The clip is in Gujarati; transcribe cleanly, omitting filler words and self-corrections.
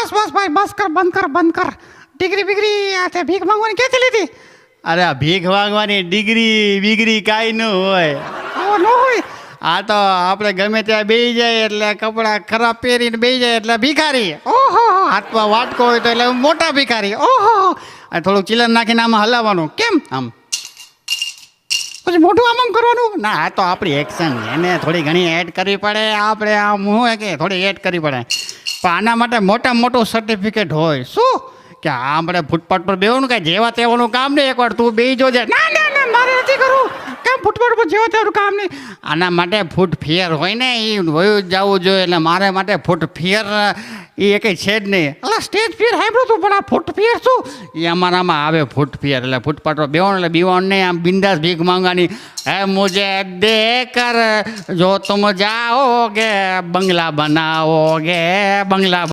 બસ બસ ભાઈ બસ કર બંધ કર ડિગ્રી બિગ્રી આ તે ભીખ માંગવાની ક્યાંથી લીધી? અરે આ ભીખ માંગવાની ડિગ્રી બીગરી કાંઈ ન હોય. આવો ન હોય. આ તો આપણે ગમે ત્યાં બેસી જાય એટલે કપડાં ખરાબ પહેરીને બેસી જાય એટલે ભિખારી. ઓહો હાથમાં વાટકો હોય તો એટલે મોટા ભિખારી. ઓહો અને થોડુંક ચીલન નાખીને આમાં હલાવવાનું. કેમ આમ? પછી મોઢું આમ કરવાનું. ના આ તો આપણી એક્શન એને થોડી ઘણી એડ કરવી પડે. આપણે આમ હું કે થોડી એડ કરવી પડે. પણ આના માટે મોટામાં મોટું સર્ટિફિકેટ હોય. શું? કે આપણે ફૂટપાથ પર બેવાનું કાંઈ જેવા તેવાનું કામ નહીં. એકવાર તું બેસી જોજે. ના ના ના મારે નથી કરવું. કેમ ફૂટપાથ પર જેવા તેવું કામ નહીં? આના માટે ફૂટ ફિયર હોય ને એ વયું જ જવું જોઈએ. એટલે મારે માટે ફૂટ ફિયર એ કંઈ છે જ નહીં. અલા સ્ટેજ ફિયર સાંભળ્યું તું પણ આ ફૂટ ફિયર શું? એ અમારામાં આવે ફૂટ ફિયર. એટલે ફૂટપાથ પર બેવાનું એટલે બીવાનું નહીં. આમ બિંદાસ ભીખ માંગવાની. હે મુજે દે કર જો તુમ જાઓગે બંગલા બનાઓગે બંગલા